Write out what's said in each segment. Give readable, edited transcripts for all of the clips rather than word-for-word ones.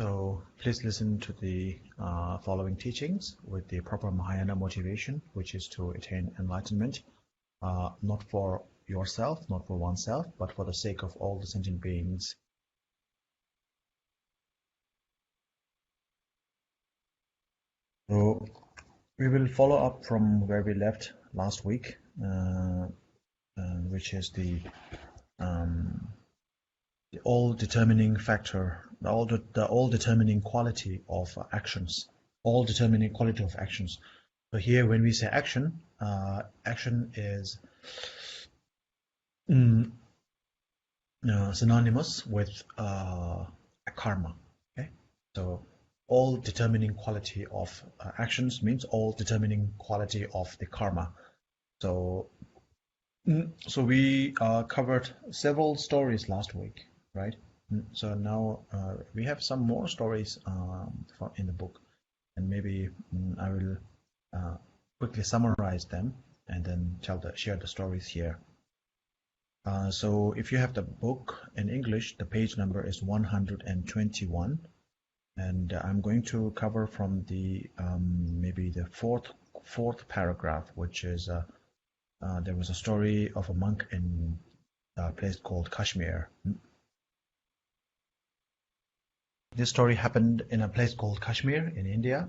So please listen to the following teachings with the proper Mahayana motivation, which is to attain enlightenment, not for yourself, not for oneself, but for the sake of all the sentient beings. So we will follow up from where we left last week, which is the all-determining factor, the all-determining quality of actions. All-determining quality of actions. So here, when we say action, action is synonymous with karma. Okay, so all-determining quality of actions means all-determining quality of the karma. So we covered several stories last week, right? So now we have some more stories in the book, and maybe I will quickly summarize them and then share the stories here. So if you have the book in English, the page number is 121, and I'm going to cover from the maybe the fourth paragraph, which is there was a story of a monk in a place called Kashmir. This story happened in a place called Kashmir in India.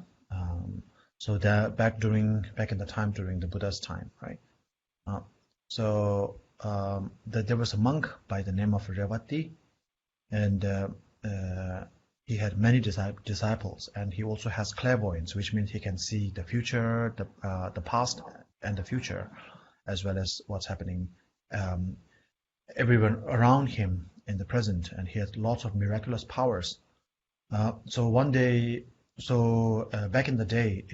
So back in the time during the Buddha's time, right? There was a monk by the name of Revati, and he had many disciples, and he also has clairvoyance, which means he can see the future, the past, and the future, as well as what's happening everyone around him in the present, and he has lots of miraculous powers. So one day, back in the day,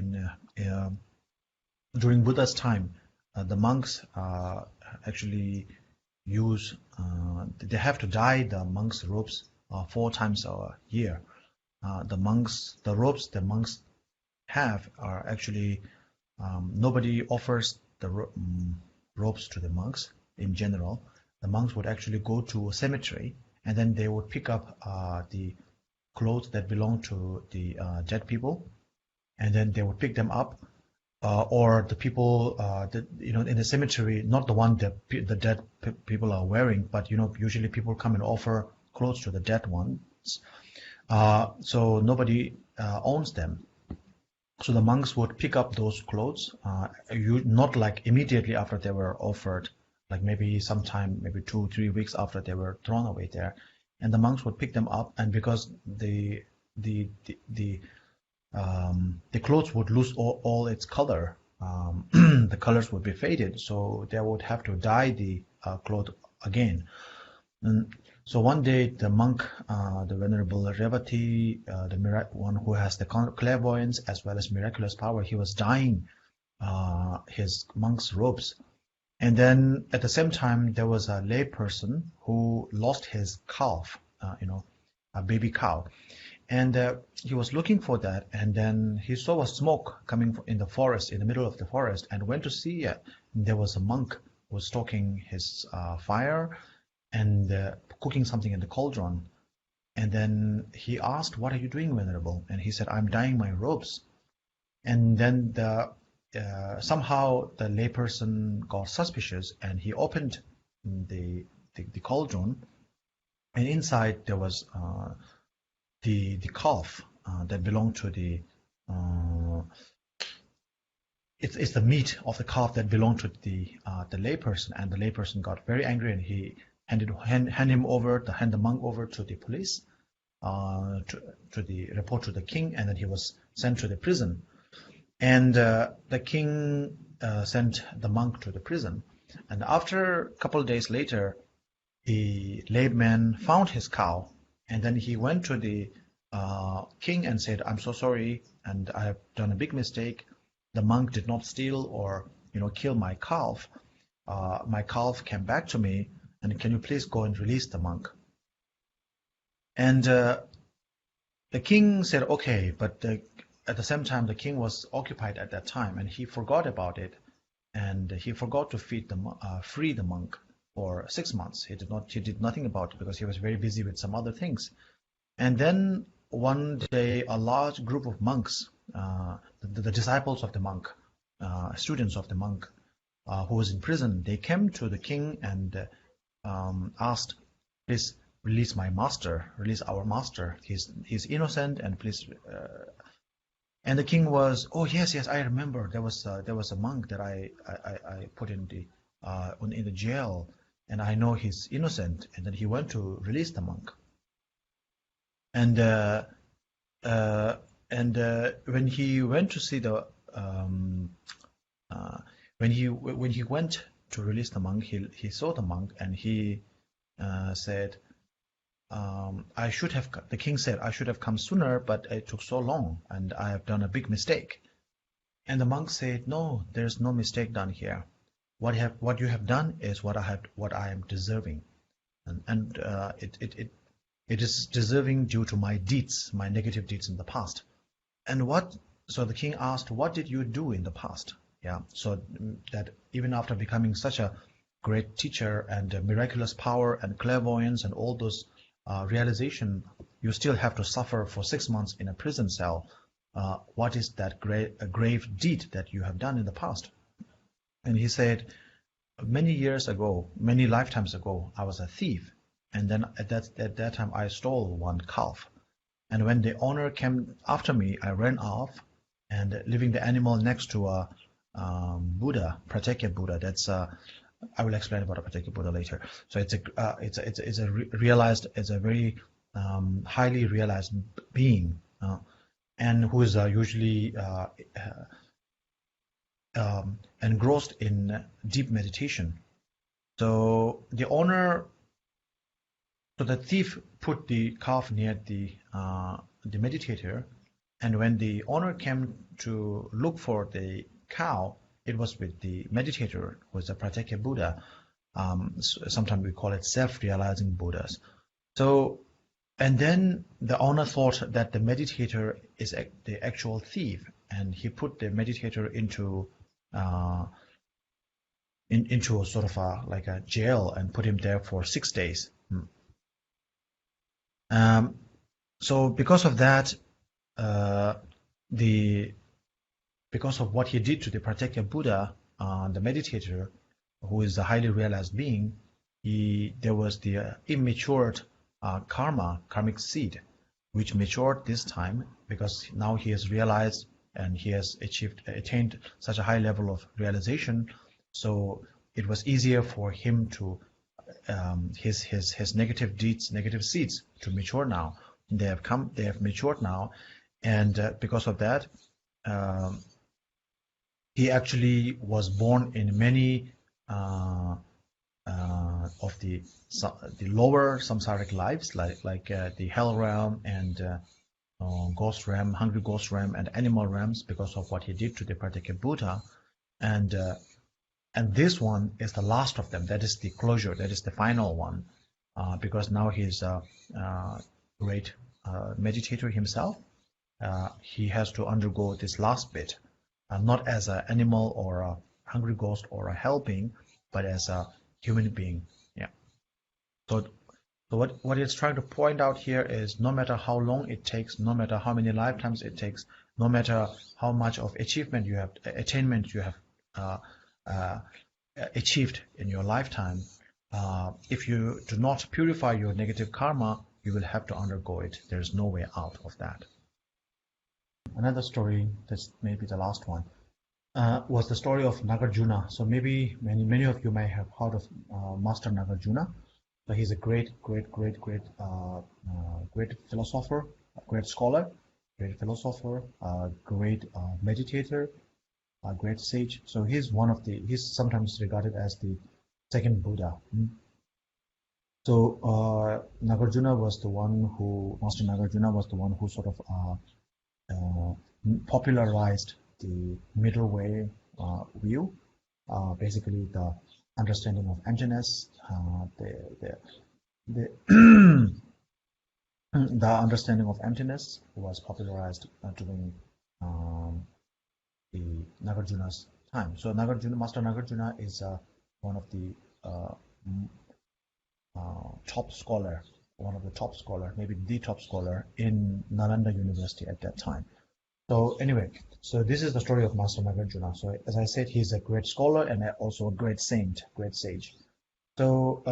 during Buddha's time, the monks actually use they have to dye the monks' robes 4 times a year. The robes the monks have are actually nobody offers the robes to the monks in general. The monks would actually go to a cemetery, and then they would pick up the clothes that belong to the dead people, and then they would pick them up, or the people in the cemetery, not the one that the dead people are wearing, but usually people come and offer clothes to the dead ones. So nobody owns them. So the monks would pick up those clothes, not like immediately after they were offered, like maybe sometime, maybe 2-3 weeks after they were thrown away there, and the monks would pick them up, and because the clothes would lose all its color, the colors would be faded, so they would have to dye the cloth again. And so one day, the monk, the Venerable Revati, the one who has the clairvoyance as well as miraculous power, he was dyeing his monk's robes. And then at the same time, there was a lay person who lost his calf, a baby cow. And he was looking for that, and then he saw a smoke coming in the forest, in the middle of the forest, and went to see it. There was a monk who was stoking his fire and cooking something in the cauldron. And then he asked, "What are you doing, Venerable?" And he said, "I'm dyeing my robes." And then somehow the layperson got suspicious, and he opened the cauldron, and inside there was the calf that belonged to the it's the meat of the calf that belonged to the layperson, and the layperson got very angry, and he handed the monk over to the police to the report to the king, and then he was sent to the prison. And the king sent the monk to the prison, and after a couple of days later, the layman found his cow, and then he went to the king and said, "I'm so sorry, and I have done a big mistake. The monk did not steal or kill my calf. My calf came back to me, and can you please go and release the monk?" And the king said, "Okay," but at the same time, the king was occupied at that time, and he forgot about it, and he forgot to free the monk for 6 months. He did nothing about it because he was very busy with some other things. And then one day, a large group of monks, the disciples of the monk, students of the monk, who was in prison, they came to the king and asked, "Please release my master, release our master. He's innocent, and please." And the king was, "Oh yes, yes, I remember. There was a monk that I put in the jail, and I know he's innocent." And then he went to release the monk. And when he went to see the when he went to release the monk, he saw the monk, and he said, the king said, "I should have come sooner, but it took so long, and I have done a big mistake." And the monk said, "No, there's no mistake done here. What you have done is what I am deserving, and it is deserving due to my deeds, my negative deeds in the past." So the king asked, "What did you do in the past?" Yeah, so that even after becoming such a great teacher and miraculous power and clairvoyance and all those realization, you still have to suffer for 6 months in a prison cell. What is that grave deed that you have done in the past? And he said, "Many years ago, many lifetimes ago, I was a thief, and then at that time I stole one calf. And when the owner came after me, I ran off, and leaving the animal next to a Buddha, Pratyeka Buddha. That's I will explain about a Pratyeka Buddha later. So it's a very highly realized being, and who is usually engrossed in deep meditation. So the thief put the calf near the meditator, and when the owner came to look for the cow, it was with the meditator, who is a Pratyeka Buddha. Sometimes we call it self-realizing Buddhas. So, and then the owner thought that the meditator is the actual thief, and he put the meditator into a sort of like a jail, and put him there for 6 days. So because of that, because of what he did to the Pratyeka Buddha, the meditator, who is a highly realized being, there was the immatured karmic seed, which matured this time, because now he has realized and he has attained such a high level of realization. So it was easier for him to his negative deeds, negative seeds, to mature now. They have matured now, and because of that, he actually was born in many of the lower samsaric lives, like the hell realm and ghost realm, hungry ghost realm, and animal realms, because of what he did to the Pratyeka Buddha. And this one is the last of them. That is the closure. That is the final one, because now he is a great meditator himself. He has to undergo this last bit, not as an animal or a hungry ghost or a hell being, but as a human being. Yeah. So what it's trying to point out here is, no matter how long it takes, no matter how many lifetimes it takes, no matter how much of attainment you have achieved in your lifetime, if you do not purify your negative karma, you will have to undergo it. There's no way out of that. Another story, that's maybe the last one, was the story of Nagarjuna. So maybe many of you may have heard of Master Nagarjuna. So he's a great philosopher, great scholar, great philosopher, great meditator, a great sage. So he's sometimes regarded as the second Buddha. So Master Nagarjuna was the one who sort of popularized the middle way view, basically the understanding of emptiness, the understanding of emptiness was popularized during the Nagarjuna's time. So Master Nagarjuna is one of the top scholar one of the top scholar, maybe the top scholar in Nalanda University at that time. So anyway, so this is the story of Master Nagarjuna. So as I said, he's a great scholar and also a great saint, great sage. So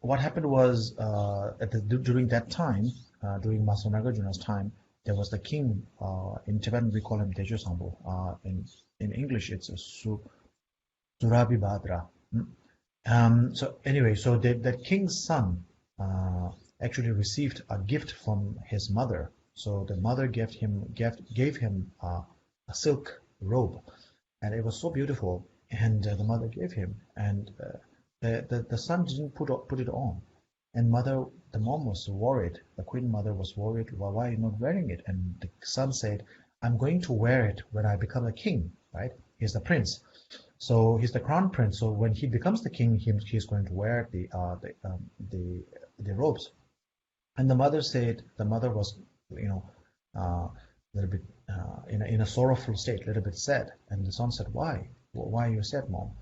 what happened was during that time, during Master Nagarjuna's time, there was the king. In Tibetan we call him Tejo Sambo. In English it's Surabhibhadra. So anyway, so that king's son actually received a gift from his mother. So the mother gave him a silk robe, and it was so beautiful. And the mother gave him, and the son didn't put it on. And the mom was worried. The queen mother was worried. Well, why are you not wearing it? And the son said, "I'm going to wear it when I become a king." Right? He's the prince. So he's the crown prince. So when he becomes the king, he's going to wear the robes. And the mother was, a little bit in a sorrowful state, a little bit sad. And the son said, "Why? Why are you sad, mom?"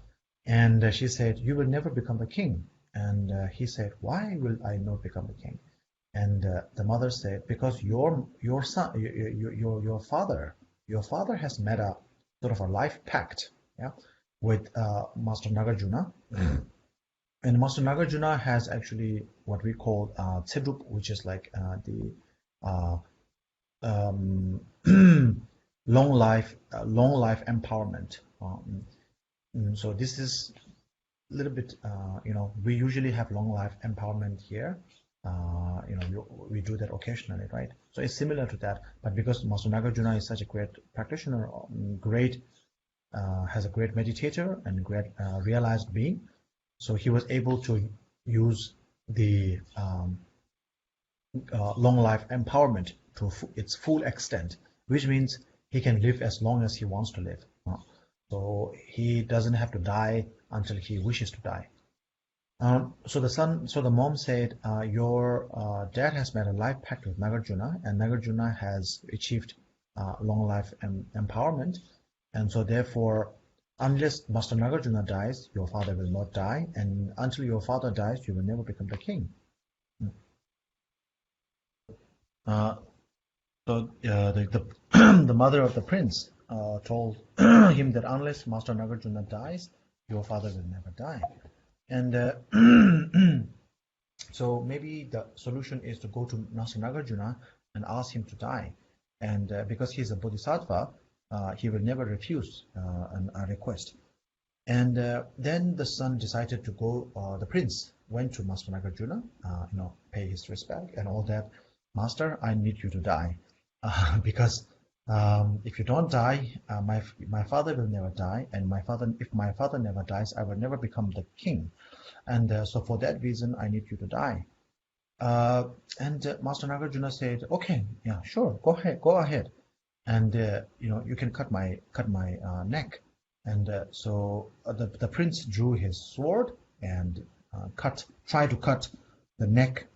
And she said, "You will never become the king." And he said, "Why will I not become the king?" And the mother said, "Because your son, your father has made a sort of a life pact, yeah, with Master Nagarjuna. And Master Nagarjuna has actually what we call Tsedrup, which is like the long life empowerment. So this is a little bit, we usually have long life empowerment here. We do that occasionally, right? So it's similar to that, but because Master Nagarjuna is such a great practitioner, has a great meditator and great realized being, so he was able to use the long life empowerment to its full extent, which means he can live as long as he wants to live. So he doesn't have to die until he wishes to die. So the mom said, your dad has made a life pact with Nagarjuna, and Nagarjuna has achieved long life empowerment, and so therefore, unless Master Nagarjuna dies, your father will not die, and until your father dies, you will never become the king. So the mother of the prince told him that unless Master Nagarjuna dies, your father will never die. And so maybe the solution is to go to Master Nagarjuna and ask him to die. And because he's a bodhisattva, he will never refuse a request. And then the son decided to go, the prince went to Master Nagarjuna, pay his respect and all that. "Master, I need you to die. Because if you don't die, my father will never die, and if my father never dies, I will never become the king. And so for that reason, I need you to die." And Master Nagarjuna said, "Okay, yeah, sure, go ahead, and you can cut my neck." And so the prince drew his sword and tried to cut the neck,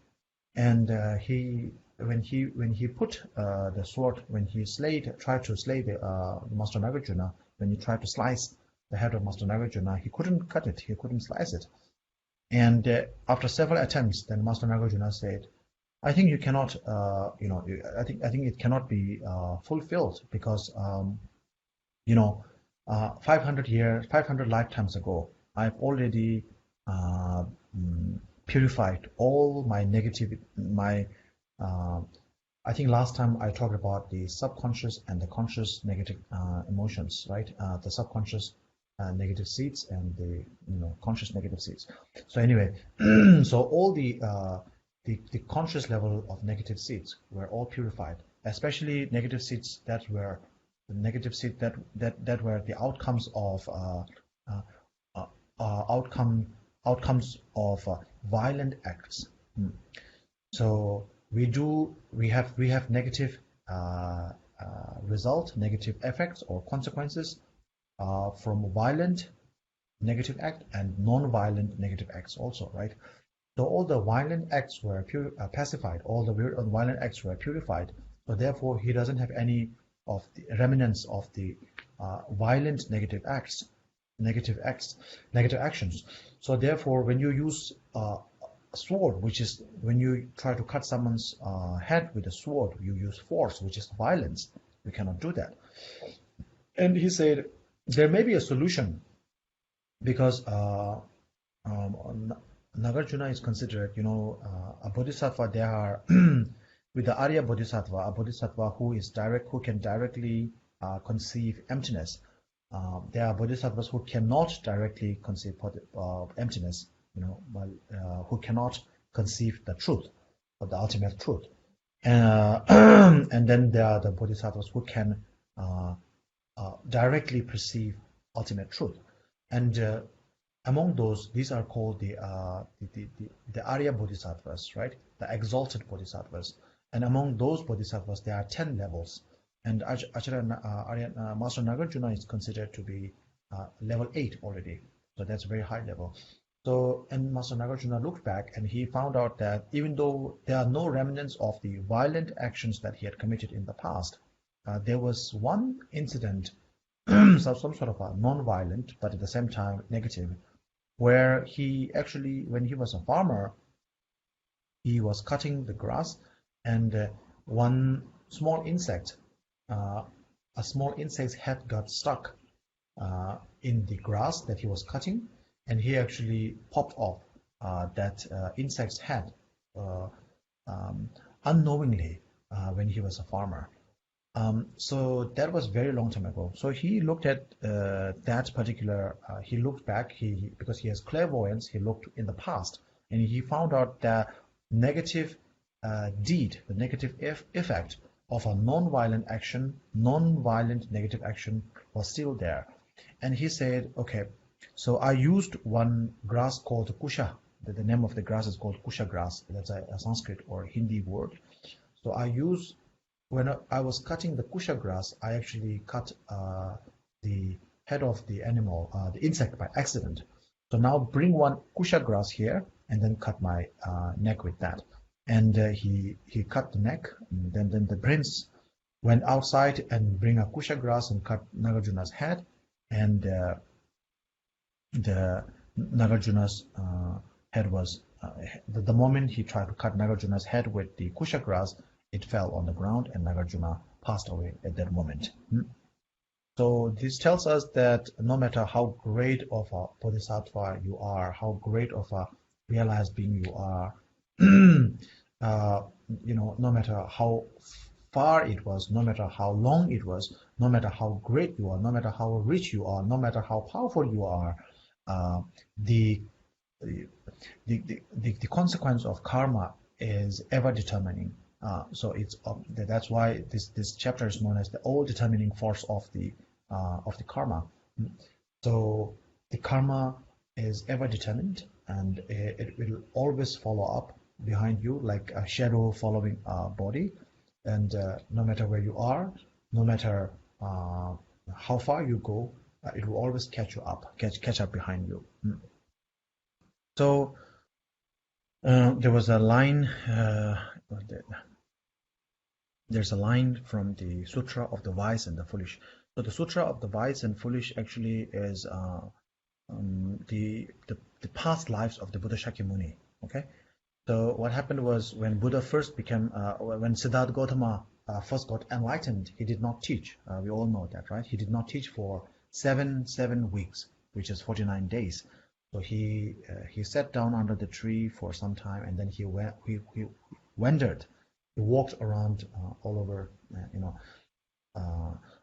and when he put the sword, when he tried to slay the Master Nagarjuna, when he tried to slice the head of Master Nagarjuna, he couldn't cut it, he couldn't slice it. And after several attempts, then Master Nagarjuna said, "I think you cannot, I think it cannot be fulfilled, because 500 lifetimes ago, I've already purified all my negative, I think last time I talked about the subconscious and the conscious negative emotions, right? The subconscious negative seeds and the conscious negative seeds. So anyway, so all the conscious level of negative seeds were all purified, especially negative seeds that were the outcomes of violent acts. So we have negative result, negative effects or consequences from violent negative act and non-violent negative acts also, right? So all the violent acts were pacified, all the violent acts were purified. So therefore, he doesn't have any of the remnants of the violent negative actions. So therefore, when you use sword, which is when you try to cut someone's head with a sword, you use force, which is violence. We cannot do that. And he said there may be a solution because Nagarjuna is considered, a bodhisattva. There are with the Arya Bodhisattva, a bodhisattva who can directly conceive emptiness. There are bodhisattvas who cannot directly conceive emptiness, who cannot conceive the truth, or the ultimate truth. And then there are the bodhisattvas who can directly perceive ultimate truth. And among those, these are called the Arya Bodhisattvas, right? The exalted Bodhisattvas. And among those Bodhisattvas, there are 10 levels. And Master Nagarjuna is considered to be level 8 already. So that's a very high level. So, and Master Nagarjuna looked back and he found out that even though there are no remnants of the violent actions that he had committed in the past, there was one incident, some sort of a non-violent, but at the same time negative, where he actually, when he was a farmer, he was cutting the grass, and one small insect, a small insect's head got stuck in the grass that he was cutting, and he actually popped off that insect's head unknowingly when he was a farmer. So that was very long time ago. So he looked at that particular, he looked back, because he has clairvoyance, he looked in the past, and he found out that negative deed, the negative effect of a non-violent action, non-violent negative action was still there. And he said, okay, so I used one grass called kusha. The name of the grass is called kusha grass. That's a Sanskrit or Hindi word. So when I was cutting the kusha grass, I actually cut the head of the animal, the insect, by accident. So now bring one kusha grass here and then cut my neck with that. And he cut the neck. And then the prince went outside and bring a kusha grass and cut Nagarjuna's head. And the Nagarjuna's head was, the moment he tried to cut Nagarjuna's head with the kusha grass, it fell on the ground and Nagarjuna passed away at that moment. So this tells us that no matter how great of a bodhisattva you are, how great of a realized being you are, no matter how far it was, no matter how long it was, no matter how great you are, no matter how rich you are, no matter how powerful you are, the consequence of karma is ever determining. So it's that's why this chapter is known as the all-determining force of the karma. So the karma is ever determined, and it will always follow up behind you like a shadow following a body. And no matter where you are, no matter how far you go, it will always catch up behind you. So there was a line. There's a line from the Sutra of the Wise and the Foolish. So the Sutra of the Wise and Foolish actually is the past lives of the Buddha Shakyamuni. Okay, so what happened was when Buddha first became, when Siddhartha Gautama first got enlightened, he did not teach. We all know that, right? He did not teach for seven weeks, which is 49 days. So he sat down under the tree for some time, and then he wandered. He walked around all over,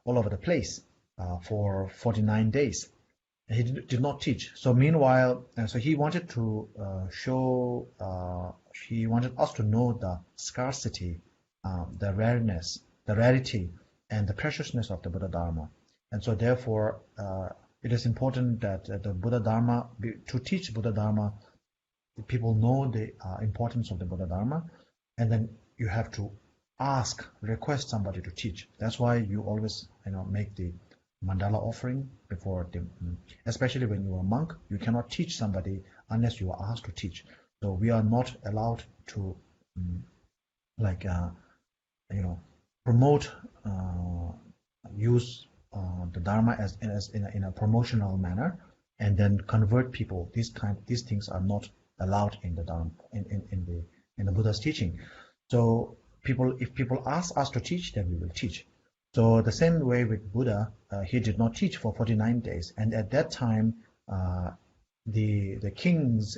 all over the place for 49 days. He did not teach. So meanwhile, so he wanted to show, he wanted us to know the scarcity, the rareness, the rarity, and the preciousness of the Buddha Dharma. And so therefore, it is important that the Buddha Dharma, to teach Buddha Dharma, people know the importance of the Buddha Dharma, and then you have to request somebody to teach. That's why you always, make the mandala offering before especially when you are a monk, you cannot teach somebody unless you are asked to teach. So we are not allowed to, promote, use the Dharma as in a promotional manner, and then convert people. These things are not allowed in the Dharma, in the Buddha's teaching. So if people ask us to teach, then we will teach. So the same way with Buddha, he did not teach for 49 days, and at that time, the kings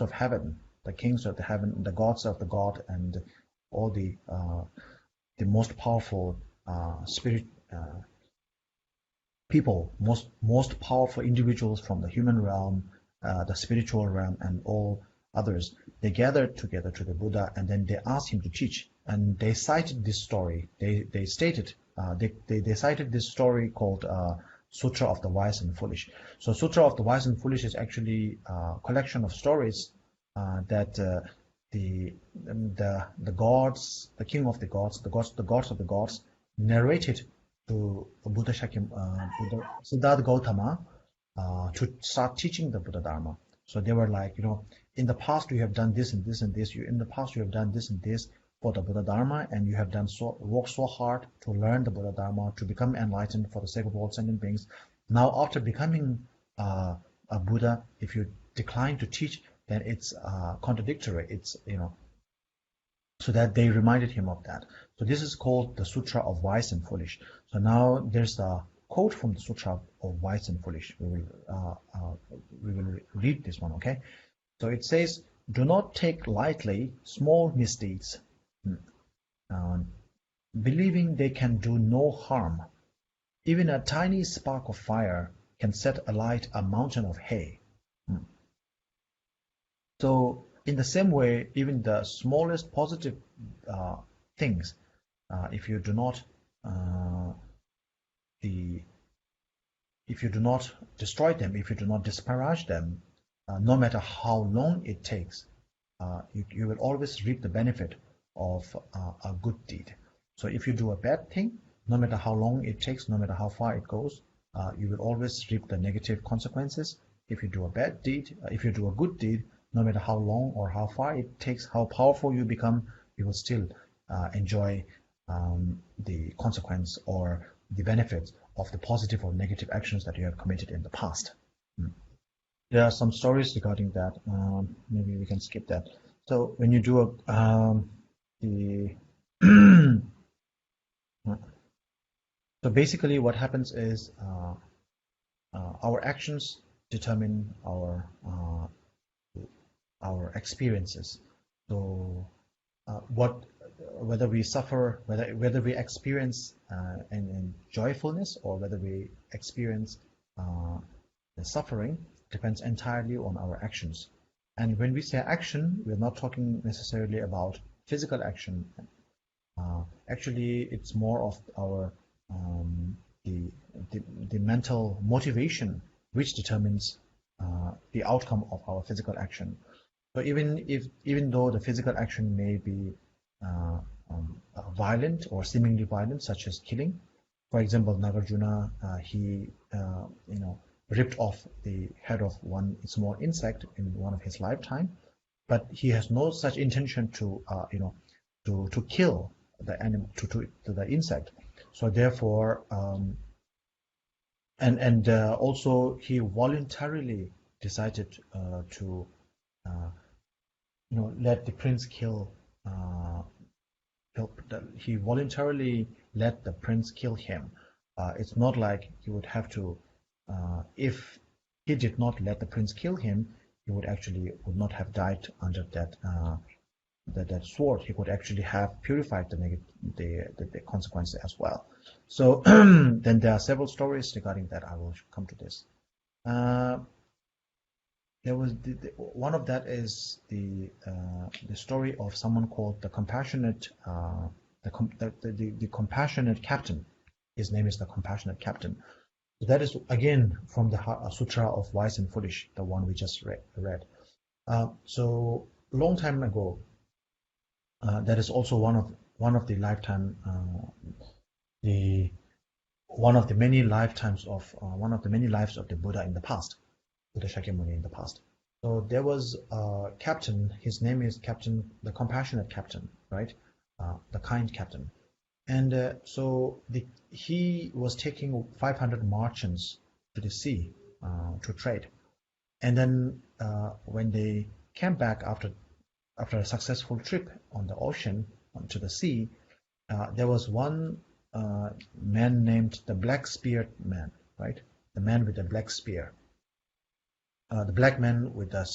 of heaven, the gods of the god, and all the most powerful spirit people, most powerful individuals from the human realm, the spiritual realm, and all others, they gathered together to the Buddha, and then they asked him to teach. And they cited this story. They stated they cited this story called Sutra of the Wise and Foolish. So Sutra of the Wise and Foolish is actually a collection of stories that the gods, the king of the gods, the gods of the gods, narrated to Buddha Siddhartha Gautama to start teaching the Buddha Dharma. So they were like, in the past you have done this and this and this. In the past you have done this and this for the Buddha Dharma, and you have worked so hard to learn the Buddha Dharma, to become enlightened for the sake of all sentient beings. Now, after becoming a Buddha, if you decline to teach, then it's contradictory. It's so that they reminded him of that. So this is called the Sutra of Wise and Foolish. So now there's a quote from the Sutra of Wise and Foolish. We will read this one, okay? So it says, "Do not take lightly small misdeeds, believing they can do no harm. Even a tiny spark of fire can set alight a mountain of hay." So in the same way, even the smallest positive things, if you do not destroy them, if you do not disparage them, no matter how long it takes, you will always reap the benefit of a good deed. So if you do a bad thing, no matter how long it takes, no matter how far it goes, you will always reap the negative consequences. If you do a bad deed, if you do a good deed, no matter how long or how far it takes, how powerful you become, you will still enjoy the consequence or the benefits of the positive or negative actions that you have committed in the past. There are some stories regarding that. Maybe we can skip that. So when you do so basically what happens is our actions determine our experiences. So whether we suffer, whether we experience in joyfulness, or whether we experience the suffering, depends entirely on our actions. And when we say action, we're not talking necessarily about physical action. Actually, it's more of our the mental motivation which determines the outcome of our physical action. So even though the physical action may be violent or seemingly violent, such as killing, for example, Nagarjuna, he ripped off the head of one small insect in one of his lifetime, but he has no such intention to kill the animal, to the insect. So therefore, also he voluntarily decided to let the prince kill. He voluntarily let the prince kill him. It's not like he would have to. If he did not let the prince kill him, he would not have died under that sword. He could actually have purified the consequences as well. So then there are several stories regarding that. I will come to this. There was one of that is the story of someone called the compassionate the compassionate captain. His name is the compassionate captain. So that is again from the Sutra of Wise and Foolish, the one we just read. So a long time ago, that is also one of the lifetime one of the many lifetimes of one of the many lives of the Buddha in the past. Buddha Shakyamuni in the past. So there was a captain, his name is Captain, the compassionate captain, right? The kind captain. And so he was taking 500 merchants to the sea to trade. And then when they came back after a successful trip on the ocean, onto the sea, there was one man named the Black Spear Man, right? The man with the black spear. The black man with the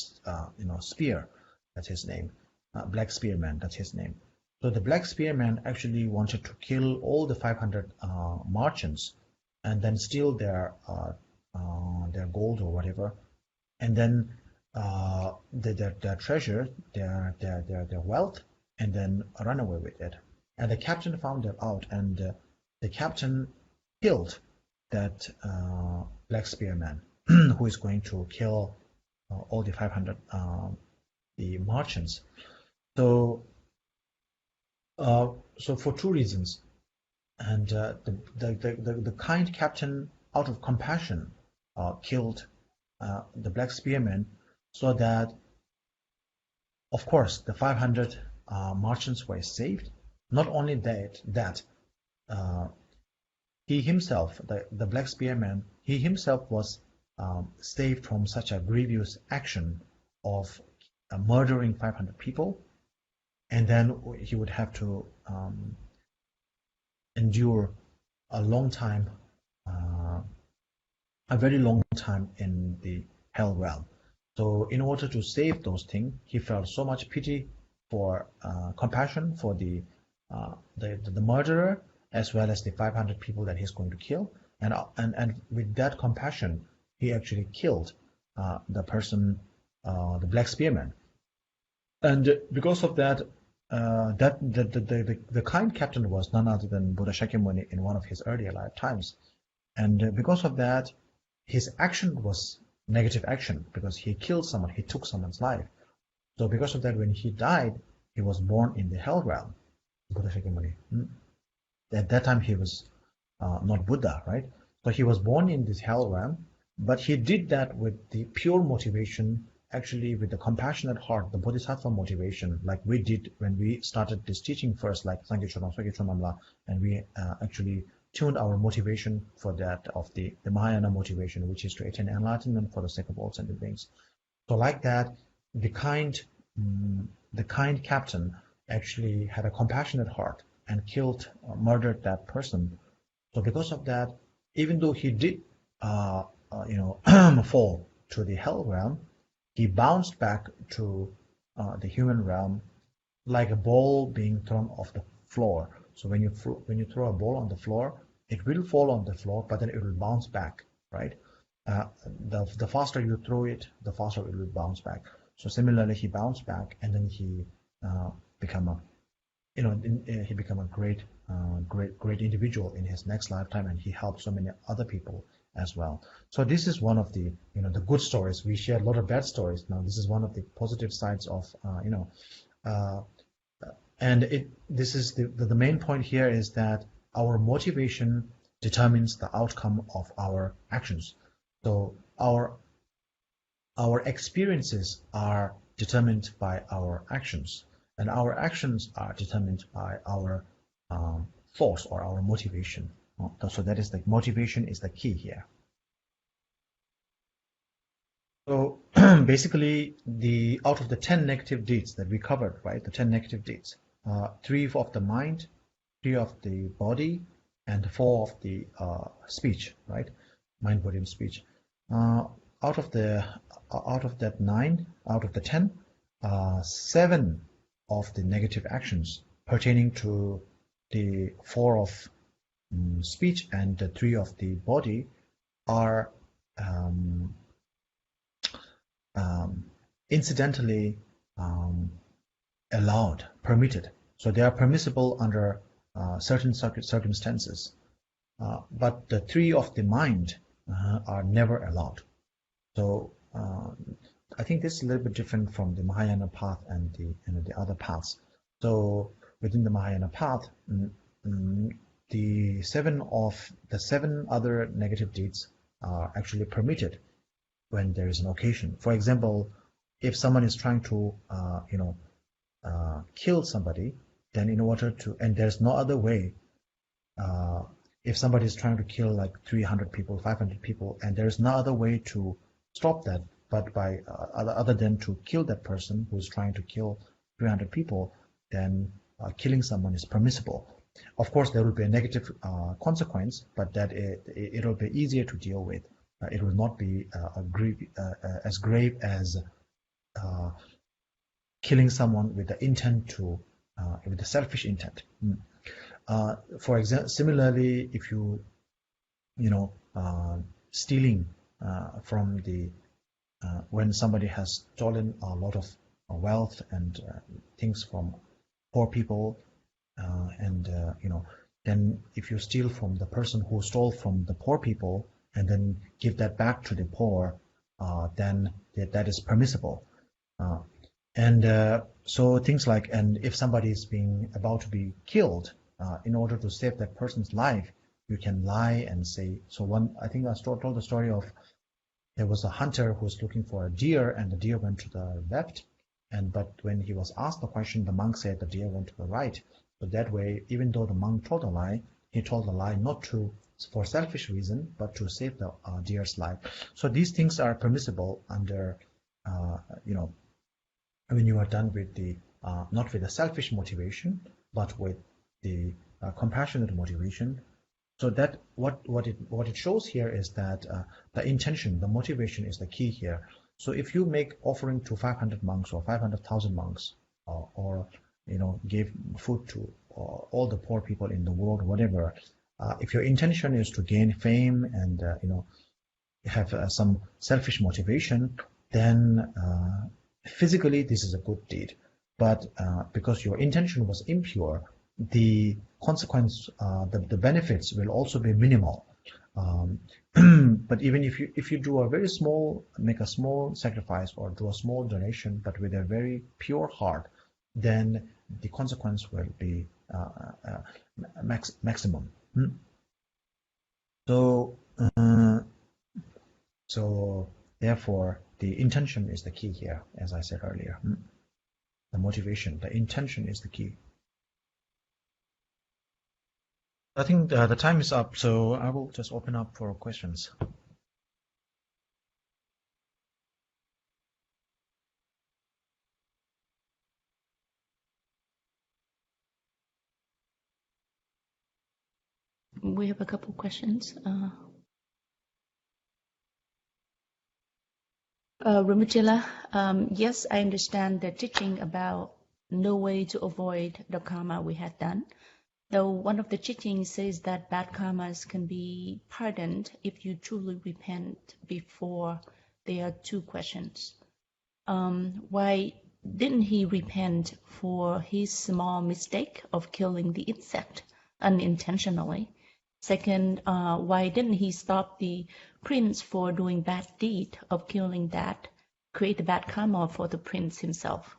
spear, that's his name. Black Spearman, that's his name. So the Black Spearman actually wanted to kill all the 500 merchants and then steal their gold or whatever, and then their treasure, their wealth, and then run away with it. And the captain found that out, and the captain killed that Black Spearman, who is going to kill all the 500 the merchants. So for two reasons, and the kind captain, out of compassion, killed the Black Spearman, so that, of course, the 500 merchants were saved. Not only that he himself, the Black Spearman, he himself was saved from such a grievous action of murdering 500 people, and then he would have to endure a long time, a very long time in the hell realm. So in order to save those things, he felt so much pity for compassion for the murderer, as well as the 500 people that he's going to kill, and with that compassion, he actually killed the person, the Black Spearman. And because of that, the kind captain was none other than Buddha Shakyamuni in one of his earlier lifetimes. And because of that, his action was negative action, because he killed someone, he took someone's life. So because of that, when he died, he was born in the hell realm, Buddha Shakyamuni. At that time, he was not Buddha, right? So he was born in this hell realm, but he did that with the pure motivation, actually with the compassionate heart, the Bodhisattva motivation, like we did when we started this teaching first, like Sangye Chodam, Sangye Chodamla, and we actually tuned our motivation for that of the Mahayana motivation, which is to attain enlightenment for the sake of all sentient beings. So like that, the kind captain actually had a compassionate heart and killed, murdered that person. So because of that, even though he did, fall to the hell realm, he bounced back to the human realm like a ball being thrown off the floor. So when you throw a ball on the floor, it will fall on the floor, but then it will bounce back, right? The faster you throw it, the faster it will bounce back. So similarly, he bounced back, and then he become a great individual in his next lifetime, and he helped so many other people as well. So this is one of the the good stories. We share a lot of bad stories. Now this is one of the positive sides of this is the main point here is that our motivation determines the outcome of our actions. So our experiences are determined by our actions, and our actions are determined by our force or our motivation. So that is the motivation is the key here. So basically, out of the 10 negative deeds that we covered, right? The 10 negative deeds, 3 of the mind, 3 of the body, and 4 of the speech, right? Mind, body, and speech. Out of that 9, out of the 10, 7 of the negative actions pertaining to the 4 of speech and the 3 of the body are incidentally allowed, permitted. So they are permissible under certain circumstances. But the 3 of the mind are never allowed. So I think this is a little bit different from the Mahayana path and the other paths. So within the Mahayana path, the 7 other negative deeds are actually permitted when there is an occasion. For example, if someone is trying to kill somebody, then in order to, and there's no other way, if somebody is trying to kill like 300 people, 500 people, and there's no other way to stop that, But by other than to kill that person who's trying to kill 300 people, then killing someone is permissible. Of course, there will be a negative consequence, but that it'll be easier to deal with. It will not be as grave as killing someone with the intent to, with the selfish intent. For example, similarly, if you stealing from the when somebody has stolen a lot of wealth and things from poor people, and then if you steal from the person who stole from the poor people and then give that back to the poor, then that is permissible. And so things like, and if somebody is being about to be killed, in order to save that person's life, you can lie and say. So I think I told the story of, there was a hunter who was looking for a deer, and the deer went to the left, but when he was asked the question, the monk said the deer went to the right. So that way, even though the monk told a lie, he told a lie not for selfish reason, but to save the deer's life. So these things are permissible under, when you are done with the not with a selfish motivation, but with the compassionate motivation. So that what it shows here is that the intention, the motivation is the key here. So if you make offering to 500 monks or 500,000 monks, or give food to all the poor people in the world, whatever, if your intention is to gain fame and have some selfish motivation, then physically this is a good deed. But because your intention was impure, the consequence, the benefits will also be minimal. But even if you do a very small, make a small sacrifice or do a small donation, but with a very pure heart, then the consequence will be maximum. So therefore, the intention is the key here, as I said earlier. The motivation, the intention is the key. I think the time is up, so I will just open up for questions. We have a couple questions. Rinpoche, yes, I understand the teaching about no way to avoid the karma we had done. Though one of the teachings says that bad karmas can be pardoned if you truly repent before. There are two questions. Why didn't he repent for his small mistake of killing the insect unintentionally? Second, why didn't he stop the prince for doing bad deed of killing that, create the bad karma for the prince himself?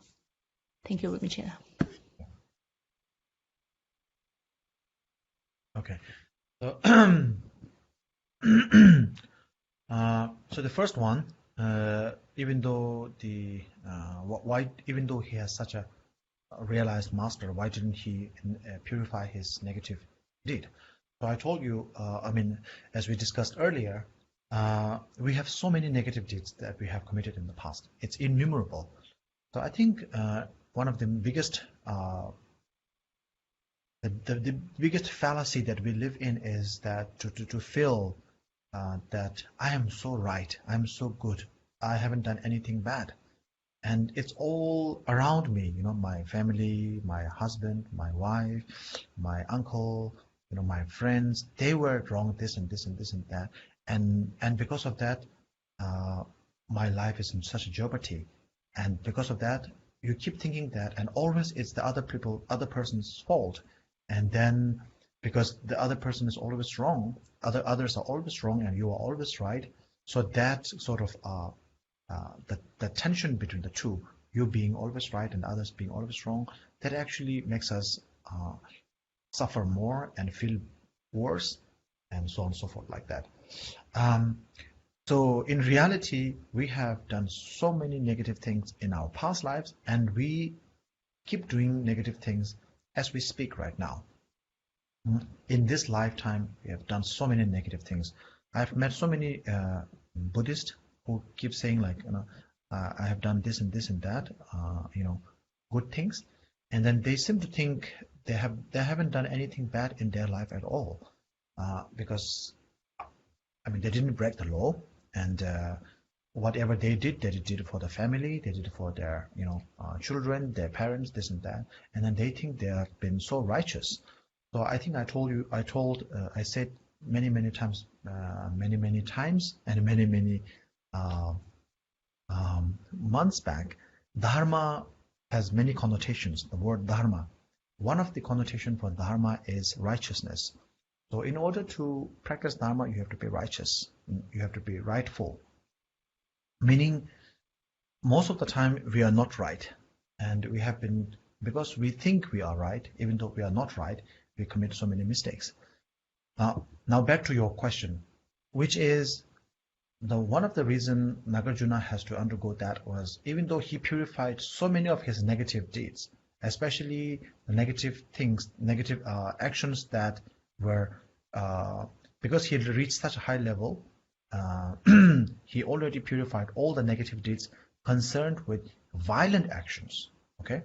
Thank you, Rinpoche. Okay. So, so the first one, even though even though he has such a realized master, why didn't he purify his negative deed? So I told you, as we discussed earlier, we have so many negative deeds that we have committed in the past. It's innumerable. So I think one of the biggest the biggest fallacy that we live in is that to feel that I am so right, I'm so good, I haven't done anything bad, and it's all around me. My family, my husband, my wife, my uncle, my friends, they were wrong, this and this and this and that, and because of that, my life is in such a jeopardy, and because of that, you keep thinking that, and always it's the other person's fault. And then, because the other person is always wrong, others are always wrong, and you are always right. So that sort of the tension between the two, you being always right and others being always wrong, that actually makes us suffer more and feel worse, and so on and so forth like that. So in reality, we have done so many negative things in our past lives, and we keep doing negative things as we speak right now. In this lifetime, we have done so many negative things. I've met so many Buddhists who keep saying like, I have done this and this and that, good things, and then they seem to think they haven't done anything bad in their life at all, because they didn't break the law, and whatever they did it for the family, they did it for their children, their parents, this and that, and then they think they have been so righteous. So I think I said many times, and many months back, Dharma has many connotations. The word Dharma, one of the connotation for Dharma is righteousness. So in order to practice Dharma, you have to be righteous. You have to be rightful. Meaning, most of the time we are not right, and we have been, because we think we are right, even though we are not right, we commit so many mistakes. Now back to your question, which is one of the reason Nagarjuna has to undergo that was, even though he purified so many of his negative deeds, especially the negative things, negative actions that were, because he had reached such a high level, he already purified all the negative deeds concerned with violent actions. Okay,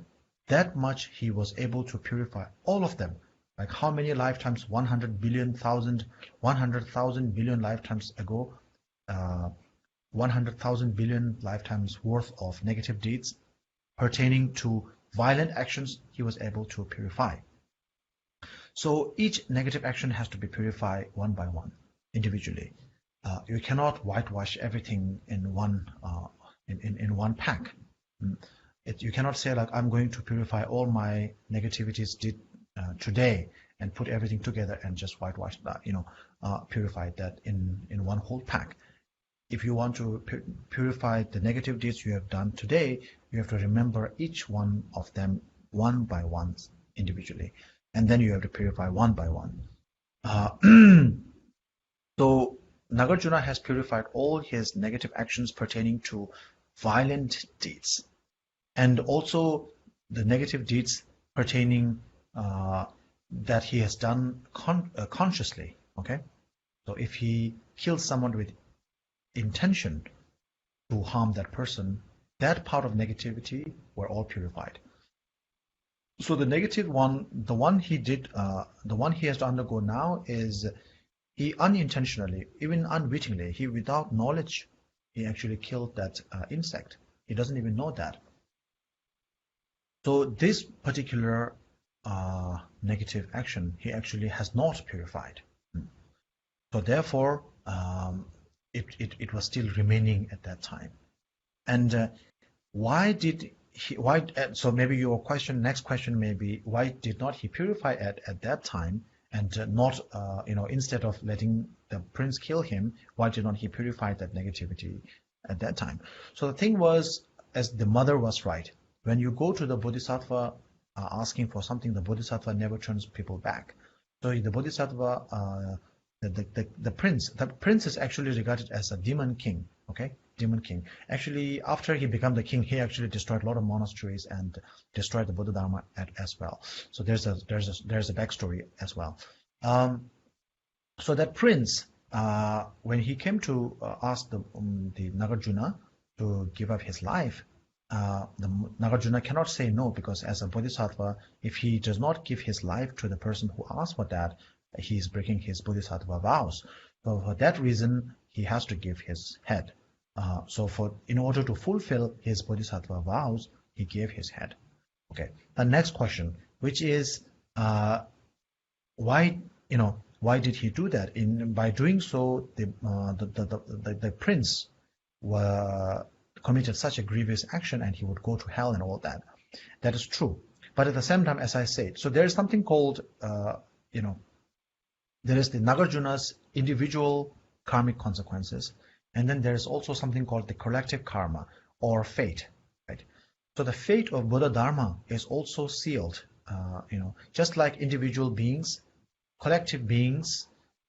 that much he was able to purify all of them. Like how many lifetimes? 100 billion, 100,000 billion lifetimes ago, 100,000 billion lifetimes worth of negative deeds pertaining to violent actions he was able to purify. So each negative action has to be purified one by one, individually. You cannot whitewash everything in one pack. You cannot say like, I'm going to purify all my negativities today and put everything together and just whitewash that, purify that in one whole pack. If you want to purify the negative deeds you have done today, you have to remember each one of them one by one individually, and then you have to purify one by one. So Nagarjuna has purified all his negative actions pertaining to violent deeds, and also the negative deeds pertaining that he has done consciously. Okay, so if he kills someone with intention to harm that person, that part of negativity were all purified. So the negative one, the one he has to undergo now is he unintentionally, even unwittingly, he without knowledge, he actually killed that insect. He doesn't even know that. So this particular negative action, he actually has not purified. So therefore, it was still remaining at that time. And why did he? Why? So maybe your next question may be, why did not he purify at that time, and not instead of letting the prince kill him, why did not he purify that negativity at that time? So the thing was, as the mother was right, when you go to the Bodhisattva asking for something, the Bodhisattva never turns people back. So the Bodhisattva, the prince is actually regarded as a demon king. Okay, demon king. Actually, after he became the king, he actually destroyed a lot of monasteries and destroyed the Buddha Dharma as well. So there's a backstory as well. So that prince, when he came to ask the Nagarjuna to give up his life, the Nagarjuna cannot say no, because as a Bodhisattva, if he does not give his life to the person who asked for that, he is breaking his Bodhisattva vows. So for that reason, he has to give his head. In order to fulfill his Bodhisattva vows, he gave his head. Okay. The next question, which is why did he do that? By doing so, the prince committed such a grievous action, and he would go to hell and all that. That is true. But at the same time, as I said, so there is something called there is the Nagarjuna's individual karmic consequences, and then there is also something called the collective karma or fate, right? So the fate of Buddha Dharma is also sealed, just like individual beings, collective beings,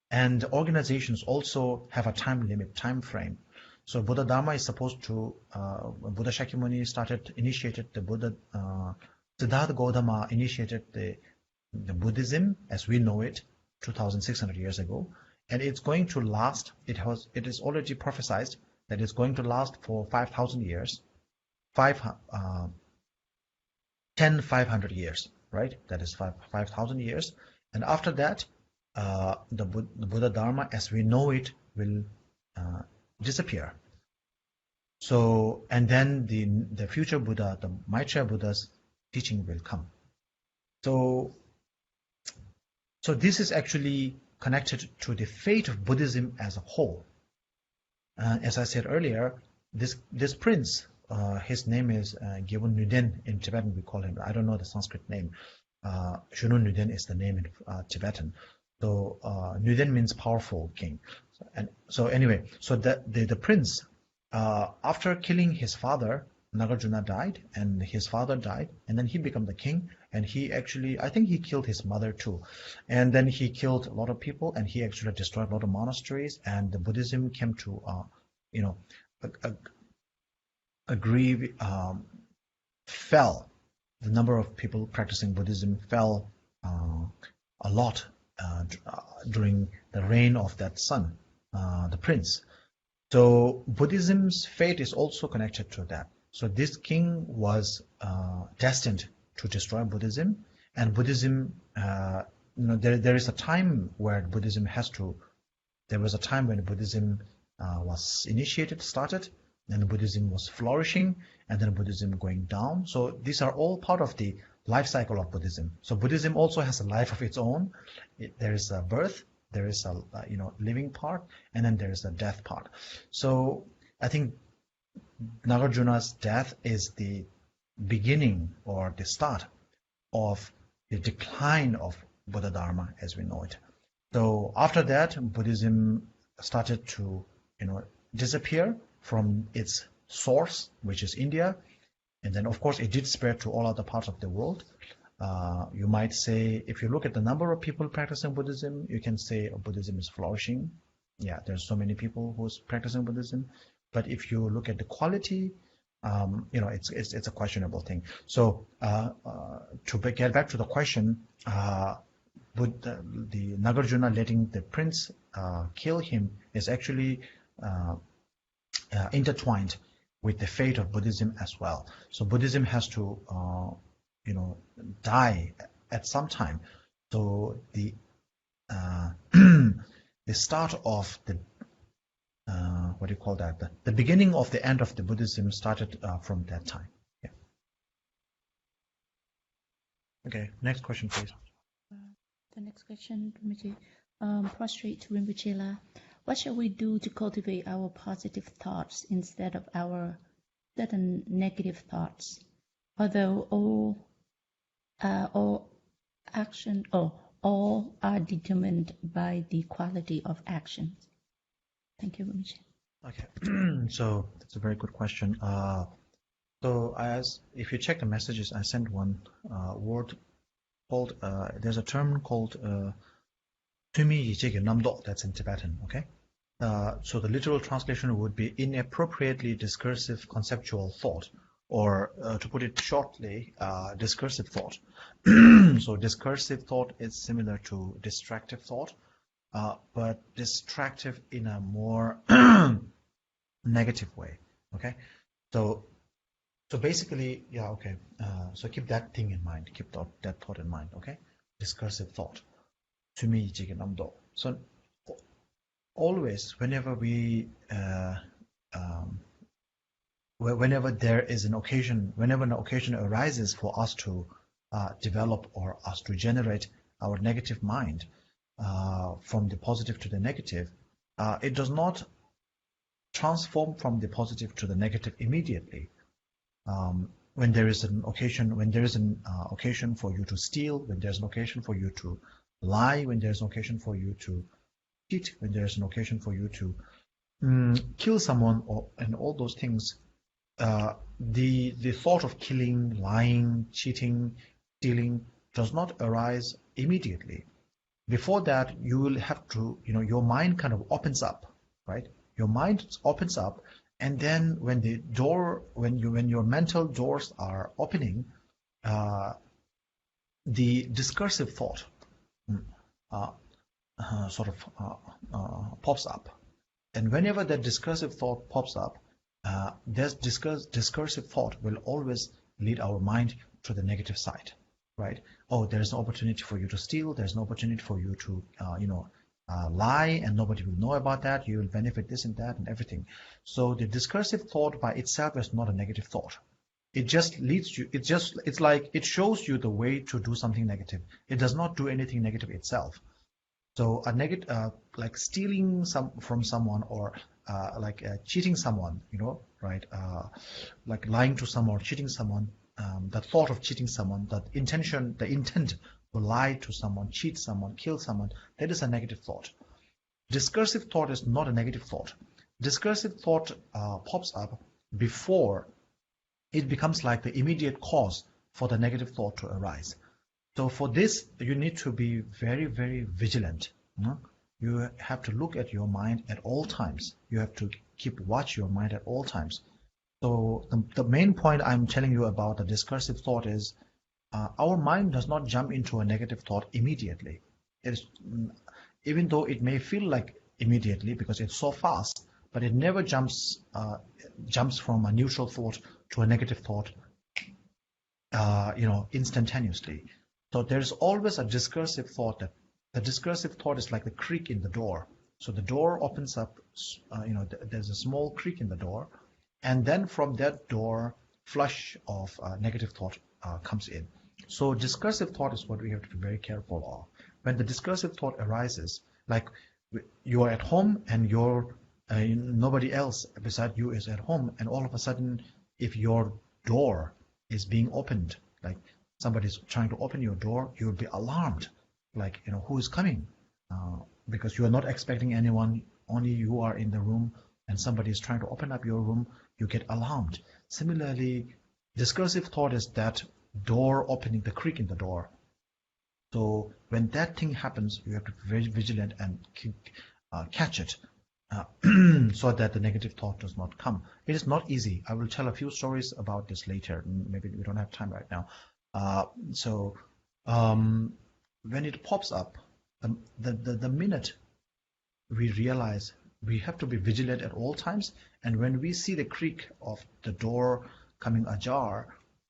and organizations also have a time limit, time frame. So Buddha Dharma is supposed to, Buddha Shakyamuni initiated the Buddha, Siddhartha Gautama initiated the Buddhism as we know it 2,600 years ago, and it's going to last. It is already prophesied that is going to last for 5,000 years, 500 years, right? That is 5,000 years. And after that, the Buddha Dharma as we know it will disappear. So, and then the future Buddha, the Maitreya Buddha's teaching will come. So this is actually connected to the fate of Buddhism as a whole. As I said earlier, this prince, his name is Gyabun Nuden. In Tibetan we call him, I don't know the Sanskrit name. Shunun Nuden is the name in Tibetan. So Nuden means powerful king. So anyway, so the prince, after killing his father, Nagarjuna died, and his father died, and then he became the king, and he actually, I think he killed his mother too, and then he killed a lot of people, and he actually destroyed a lot of monasteries, and the Buddhism came to, fell. The number of people practicing Buddhism fell a lot during the reign of that son, the prince. So Buddhism's fate is also connected to that. So this king was destined to destroy Buddhism, and Buddhism, there is a time where Buddhism there was a time when Buddhism was started, and Buddhism was flourishing, and then Buddhism going down. So these are all part of the life cycle of Buddhism. So Buddhism also has a life of its own. There is a birth, there is a living part, and then there is a death part. So I think Nagarjuna's death is the beginning or the start of the decline of Buddha Dharma as we know it. So after that, Buddhism started to disappear from its source, which is India, and then of course it did spread to all other parts of the world. You might say, if you look at the number of people practicing Buddhism, you can say Buddhism is flourishing. Yeah, there's so many people who's practicing Buddhism. But if you look at the quality, it's a questionable thing. So to get back to the question, the Nagarjuna letting the prince kill him is actually intertwined with the fate of Buddhism as well. So Buddhism has to die at some time. So the the start of the the beginning of the end of the Buddhism started from that time. Yeah. Okay, next question, please. The next question, Rinpoche. Prostrate to Rinpoche. What shall we do to cultivate our positive thoughts instead of our certain negative thoughts? Although all are determined by the quality of actions. Thank you, Rinpoche. Okay, so that's a very good question. So if you check the messages, I sent one word called, there's a term called that's in Tibetan, okay? So the literal translation would be inappropriately discursive conceptual thought, or to put it shortly, discursive thought. So discursive thought is similar to distractive thought, but distractive in a more negative way, okay? So basically, yeah, okay. So keep that thing in mind, keep that thought in mind, okay? Discursive thought. So always, whenever whenever there is an occasion, whenever an occasion arises for us to develop or us to generate our negative mind from the positive to the negative, it does not transform from the positive to the negative immediately. When there is an occasion, for you to steal, when there's an occasion for you to lie, when there's an occasion for you to cheat, when there's an occasion for you to kill someone, and all those things, the thought of killing, lying, cheating, stealing does not arise immediately. Before that, you will have to, your mind kind of opens up, right? Your mind opens up, and then when your mental doors are opening, the discursive thought sort of pops up. And whenever that discursive thought pops up, this discursive thought will always lead our mind to the negative side, right? Oh, there's an opportunity for you to steal. There's an opportunity for you to, lie, and nobody will know about that. You will benefit this and that and everything. So the discursive thought by itself is not a negative thought. It just leads you. It's like it shows you the way to do something negative. It does not do anything negative itself. So a negative, like stealing from someone, or cheating someone, right? Like lying to someone or cheating someone. The thought of cheating someone, the intent to lie to someone, cheat someone, kill someone, that is a negative thought. Discursive thought is not a negative thought. Discursive thought pops up before it becomes like the immediate cause for the negative thought to arise. So for this, you need to be very, very vigilant. You have to look at your mind at all times. You have to watch your mind at all times. So the main point I'm telling you about the discursive thought is our mind does not jump into a negative thought immediately. Even though it may feel like immediately because it's so fast, but it never jumps from a neutral thought to a negative thought, instantaneously. So there's always a discursive thought. That the discursive thought is like the creak in the door. So the door opens up, there's a small creak in the door, and then from that door, flush of negative thought comes in. So discursive thought is what we have to be very careful of. When the discursive thought arises, like you are at home and nobody else beside you is at home, and all of a sudden, if your door is being opened, like somebody's trying to open your door, you will be alarmed, like, who is coming? Because you are not expecting anyone, only you are in the room, and somebody is trying to open up your room, you get alarmed. Similarly, discursive thought is that door opening, the creak in the door. So when that thing happens, you have to be very vigilant and catch it, so that the negative thought does not come. It is not easy. I will tell a few stories about this later. Maybe we don't have time right now. When it pops up, the minute we realize we have to be vigilant at all times, and when we see the creak of the door coming ajar,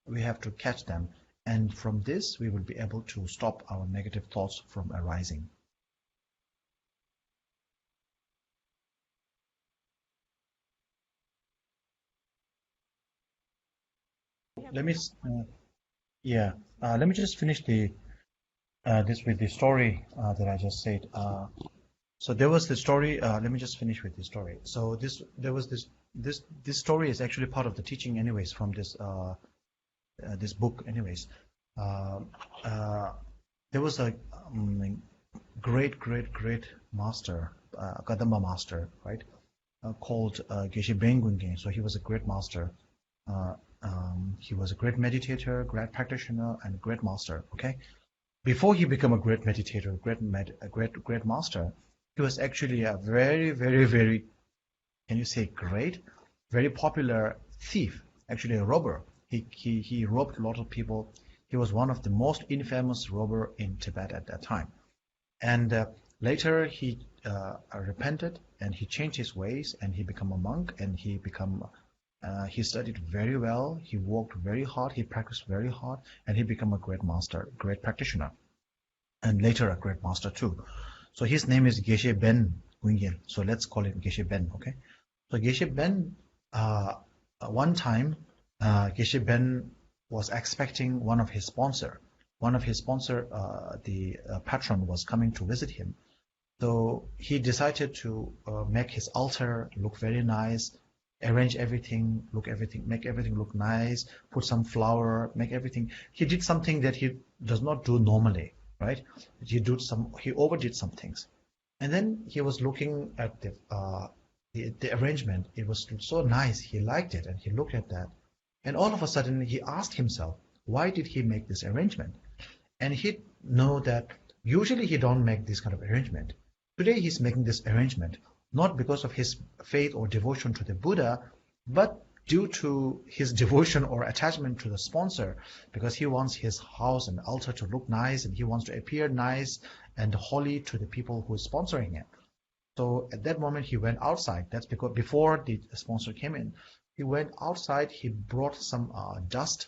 we have to catch them, and from this we will be able to stop our negative thoughts from arising. Let me just finish this with the story that I just said. So there was the story. Let me just finish with the story. So this story is actually part of the teaching, anyways, from this book, anyways. There was a great master, Kadamba master, right? Called Geshe Ben. So he was a great master. He was a great meditator, great practitioner, and great master. Okay. Before he became a great meditator, great master, he was actually a very, very, very, can you say great, very popular thief, actually a robber. He robbed a lot of people. He was one of the most infamous robber in Tibet at that time. And later he repented, and he changed his ways, and he became a monk, and he studied very well, he worked very hard, he practiced very hard, and he became a great master, great practitioner, and later a great master too. So his name is Geshe Ben Guingyen. So let's call him Geshe Ben, okay? So Geshe Ben, one time, Geshe Ben was expecting one of his sponsor. The patron was coming to visit him. So he decided to make his altar look very nice, arrange everything, make everything look nice, put some flower, make everything. He did something that he does not do normally, right? He overdid some things. And then he was looking at the arrangement. It was so nice. He liked it, and he looked at that. And all of a sudden, he asked himself, why did he make this arrangement? And he know that usually he don't make this kind of arrangement. Today he's making this arrangement not because of his faith or devotion to the Buddha, but due to his devotion or attachment to the sponsor, because he wants his house and altar to look nice, and he wants to appear nice and holy to the people who is sponsoring him. So at that moment, he went outside. That's because before the sponsor came in, he went outside. He brought some dust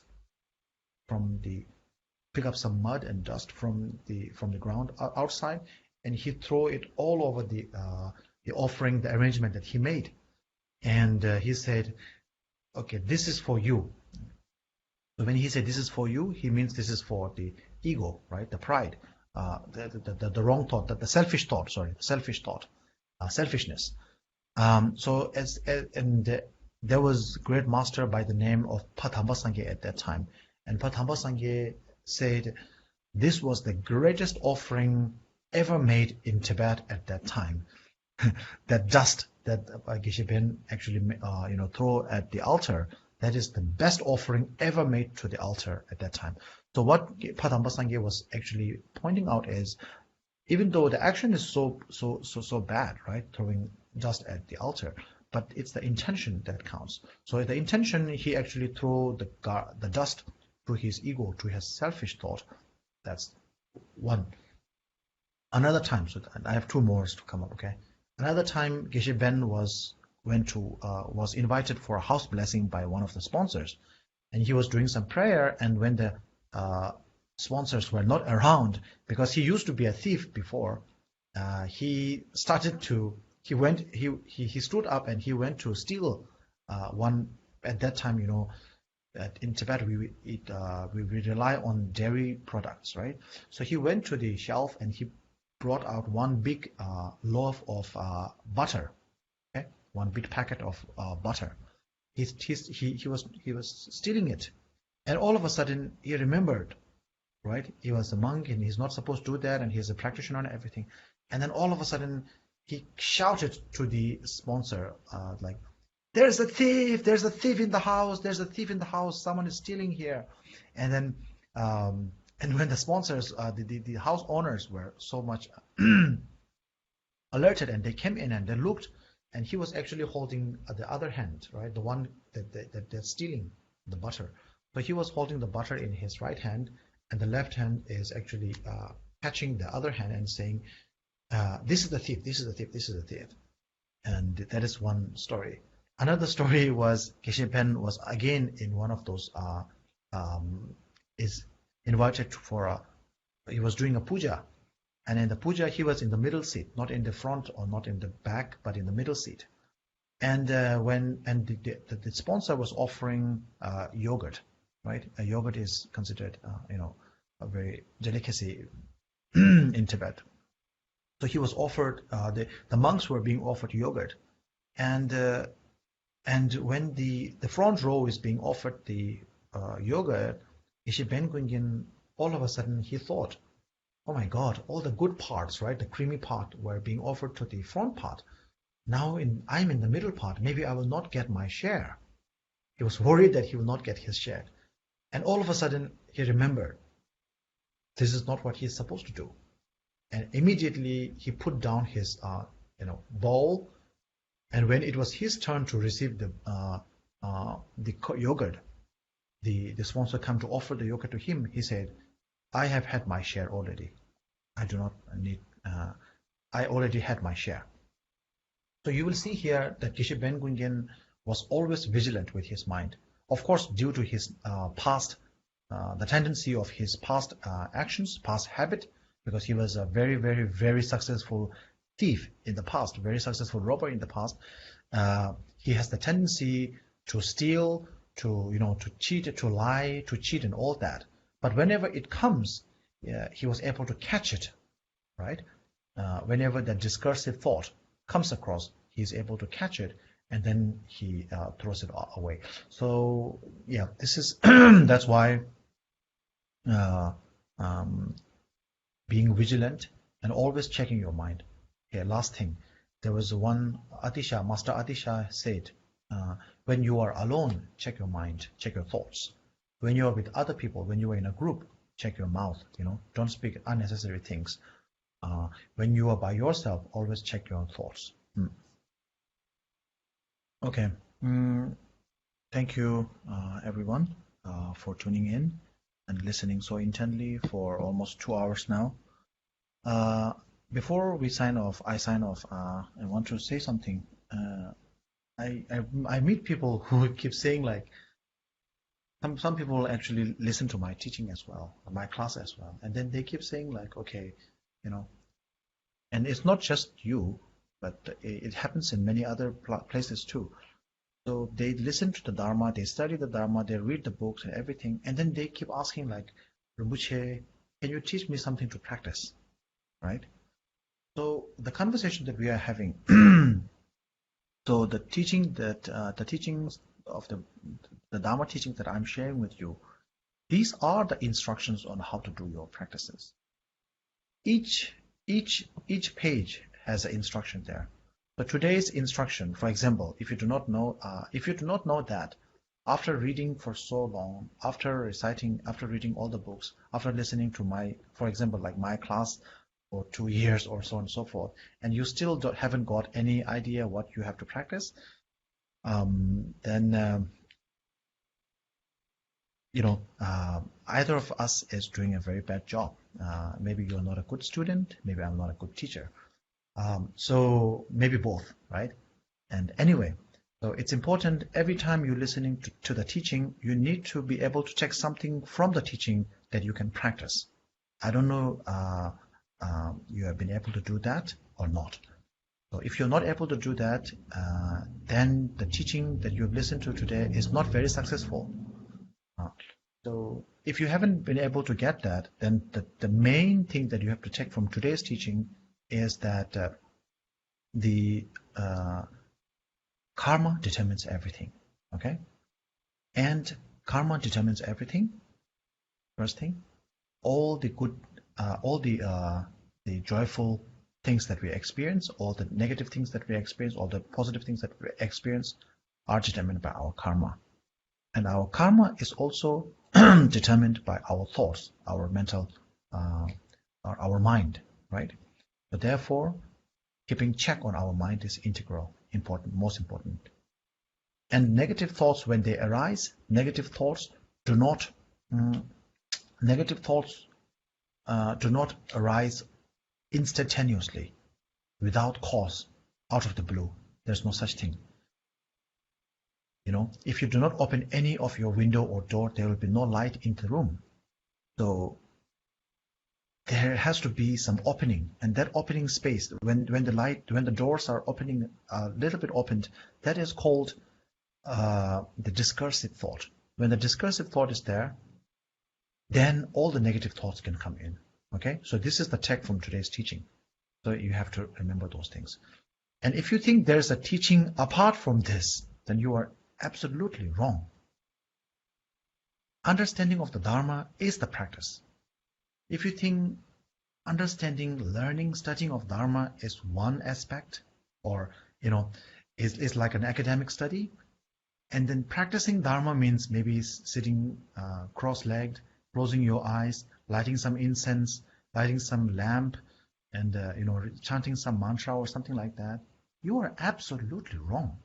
pick up some mud and dust from the ground outside, and he threw it all over the offering, the arrangement that he made. And he said, "Okay, this is for you." So when he said this is for you, he means this is for the ego, right? The pride, the wrong thought, the selfish thought. Sorry, the selfish thought, selfishness. So there was a great master by the name of Pathamba Sangye at that time, and Pathamba Sangye said this was the greatest offering ever made in Tibet at that time. That dust that Geshe Ben actually throw at the altar, that is the best offering ever made to the altar at that time. So what Pathamba Sangye was actually pointing out is, even though the action is so bad, right, throwing dust at the altar, but it's the intention that counts. So the intention, he actually threw the dust to his ego, to his selfish thought. That's one. Another time, so I have two more to come up. Okay. Another time, Geshe Ben was invited for a house blessing by one of the sponsors, and he was doing some prayer. And when the sponsors were not around, because he used to be a thief before, he stood up and he went to steal one. At that time, in Tibet we rely on dairy products, right? So he went to the shelf and he brought out one big loaf of butter, okay, one big packet of butter. He was stealing it, and all of a sudden he remembered, right? He was a monk and he's not supposed to do that, and he's a practitioner and everything. And then all of a sudden he shouted to the sponsor, like, "There's a thief! There's a thief in the house! There's a thief in the house! Someone is stealing here!" And then, and when the sponsors, the house owners were so much alerted, and they came in and they looked, and he was actually holding the other hand, right, the one that's stealing the butter. So he was holding the butter in his right hand, and the left hand is actually catching the other hand and saying, "This is the thief! This is the thief! This is the thief!" And that is one story. Another story was Geshe Ben was again in one of those is invited for he was doing a puja, and in the puja he was in the middle seat, not in the front or not in the back, but in the middle seat. And the sponsor was offering yogurt, right? A yogurt is considered a very delicacy in Tibet. So he was offered the monks were being offered yogurt, and when the front row is being offered the yogurt, Geshe Ben Gungyin, all of a sudden he thought, "Oh my God, all the good parts, right, the creamy part, were being offered to the front part. Now I'm in the middle part. Maybe I will not get my share." He was worried that he will not get his share. And all of a sudden he remembered, this is not what he is supposed to do. And immediately he put down his bowl. And when it was his turn to receive the yogurt, the sponsor came to offer the yogurt to him. He said, "I have had my share already. I do not need. I already had my share." So you will see here that Geshe Ben Gungyin was always vigilant with his mind. Of course, due to his past, the tendency of his past actions, past habit, because he was a very, very, very successful thief in the past, very successful robber in the past. He has the tendency to steal, to cheat, to lie, to cheat, and all that. But whenever it comes, he was able to catch it, right? Whenever the discursive thought comes across, he is able to catch it, and then he throws it away. So yeah, this is that's why being vigilant and always checking your mind. Okay, last thing, there was one Atisha, Master Atisha said, when you are alone, check your mind, check your thoughts. When you are with other people, when you are in a group, check your mouth, don't speak unnecessary things. When you are by yourself, always check your own thoughts. Okay, thank you everyone for tuning in and listening so intently for almost 2 hours now. before we sign off, I sign off. I want to say something. I meet people who keep saying like some people actually listen to my teaching as well, my class as well, and then they keep saying like, okay, you know, and it's not just you, but it happens in many other places too. So they listen to the Dharma, they study the Dharma, they read the books and everything, and then they keep asking like, Rinpoche, can you teach me something to practice, right? So the conversation that we are having, so the teachings of the Dharma teachings that I'm sharing with you, these are the instructions on how to do your practices. Each page has an instruction there. So today's instruction, for example, if you do not know that, after reading for so long, after reciting, after reading all the books, after listening to my, for example, like my class for 2 years or so on and so forth, and you still haven't got any idea what you have to practice, then either of us is doing a very bad job. Maybe you're not a good student, maybe I'm not a good teacher. So maybe both, right? And anyway, so it's important every time you're listening to the teaching, you need to be able to take something from the teaching that you can practice. I don't know you have been able to do that or not. So if you're not able to do that, then the teaching that you've listened to today is not very successful. So if you haven't been able to get that, then the main thing that you have to take from today's teaching is that the karma determines everything. Okay? And karma determines everything. First thing, all the good, all the joyful things that we experience, all the negative things that we experience, all the positive things that we experience are determined by our karma. And our karma is also determined by our thoughts, our mental, our mind, right? So therefore, keeping check on our mind is integral, important, most important. And negative thoughts, when they arise, negative thoughts do not arise instantaneously, without cause, out of the blue. There's no such thing. If you do not open any of your window or door, there will be no light in the room. So there has to be some opening, and that opening space, when the doors are opening a little bit opened, that is called the discursive thought. When the discursive thought is there, then all the negative thoughts can come in. Okay, so this is the text from today's teaching. So you have to remember those things. And if you think there's a teaching apart from this, then you are absolutely wrong. Understanding of the Dharma is the practice. If you think understanding, learning, studying of Dharma is one aspect, or is like an academic study, and then practicing Dharma means maybe sitting cross-legged, closing your eyes, lighting some incense, lighting some lamp, and chanting some mantra or something like that, you are absolutely wrong.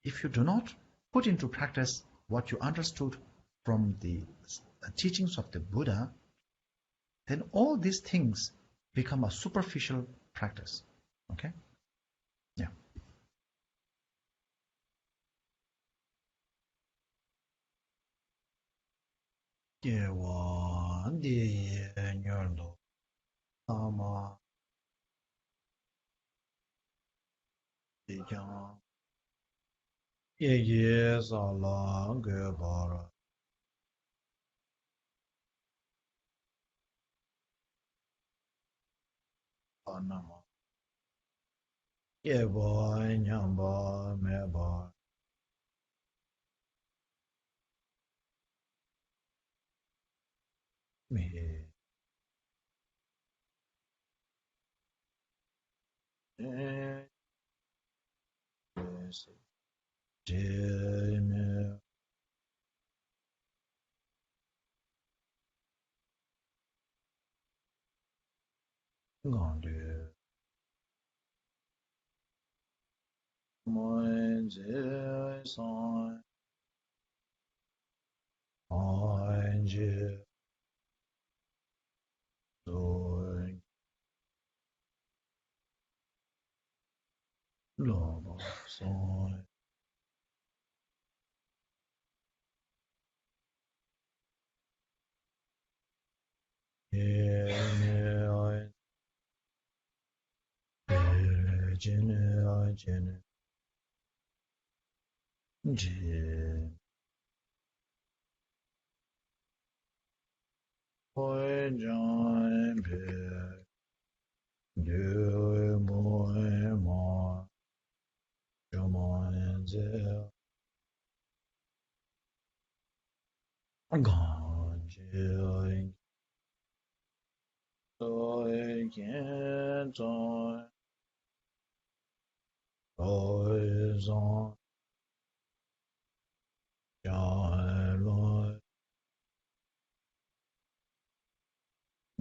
If you do not put into practice what you understood from the teachings of the Buddha, then all these things become a superficial practice. Okay? Yeah. Lobo soy. Jene jene je hoi jan pe de mo mo mo ze gan je soy gen soy hoi zon jan lo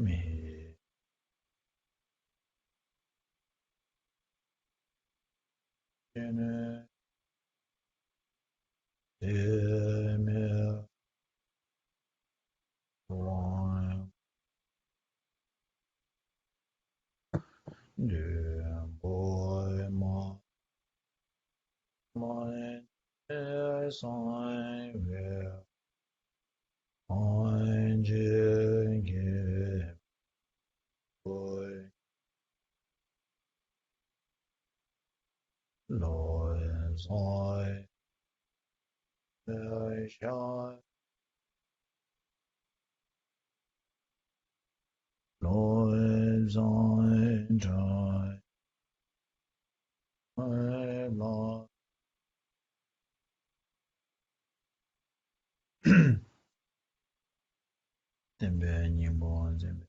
mi jene me wine de boy mo my sign where on je boy lois I shall lois I joy my lord tembe ni bon tembe